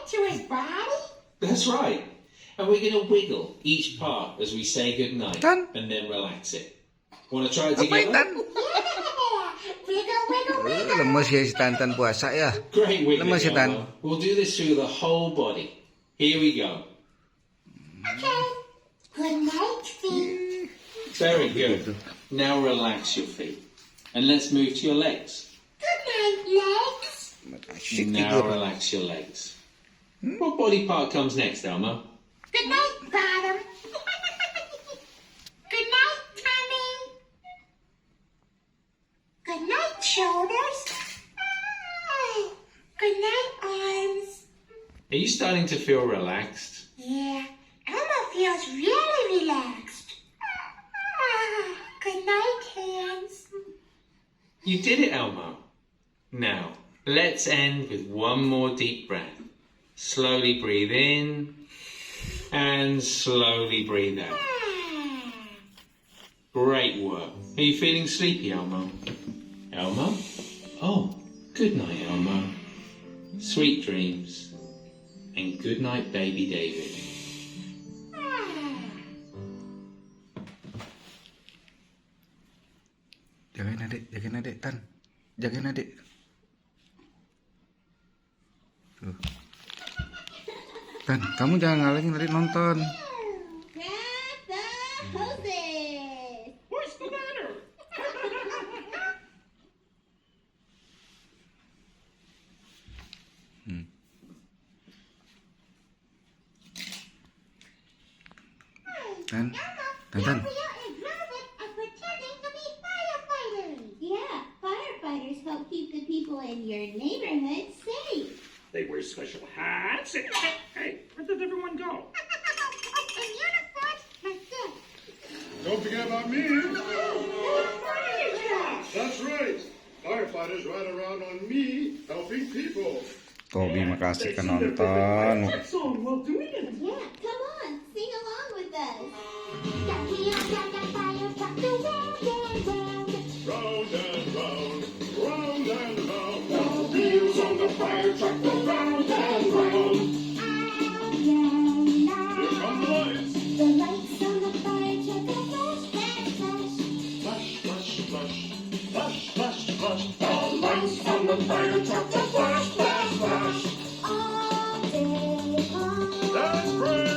to his body? That's right. And we're going to wiggle each part as we say goodnight and then relax it. Want to try it together? Yeah! Wiggle, wiggle, wiggle! Lemes ya si Tantan puasa ya. Great wiggling, Lemes ya Tan. Elmo. We'll do this through the whole body. Here we go. Okay. Good night, feet. Very good. Now relax your feet. And let's move to your legs. Good night, legs. Asyik Now tidur. relax your legs. What body part comes next, Elmo? Good night, bottom. Good night, tummy. Good night, shoulders. Good night, arms. Are you starting to feel relaxed? Yeah, Elmo feels really relaxed. Good night, hands. You did it, Elmo. Now, let's end with one more deep breath. Slowly breathe in and slowly breathe out. Great work. Are you feeling sleepy, Elmo? Elmo? Oh, good night, Elmo. Sweet dreams. And good night, baby David. Jagain adik, Tan. Jagain adik. Tuh. Tan, kamu jangan ngalangin adik nonton. Grab the hoses. What's the matter? Tan. Yeah, firefighters help keep the people in your neighborhood safe. They wear special hats. Hey, where did everyone go? In uniforms like this. Don't forget about me. That's right. Firefighters ride around on me, helping people. Tobi makasih kan They sing their nonton. favorite song while doing it. Yeah, come on, sing along with us. Ducky on the fire truck go round and round. Round and round, round and round. The wheels on the fire truck go round and round. Here come the lights. The lights on the fire truck go flash, flash, flash. Flash, flash, flash. Flash, flash, flash. The lights on the fire truck go flash, flash, flash. All day long. That's great.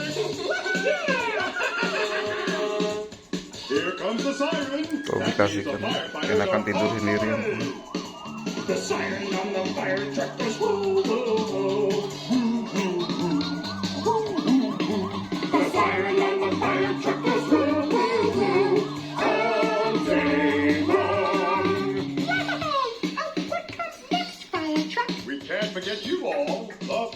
Here comes the siren. Tobi That kasih means the kan. firefighters Enakan are tidur on sendiri. the way. The siren on the fire truck goes woo, woo, woo. Woo, woo, woo. Woo, woo, woo. The siren on the fire truck goes woo, woo, woo. All day long. Yay! Oh, what comes next, fire truck? We can't forget you all. The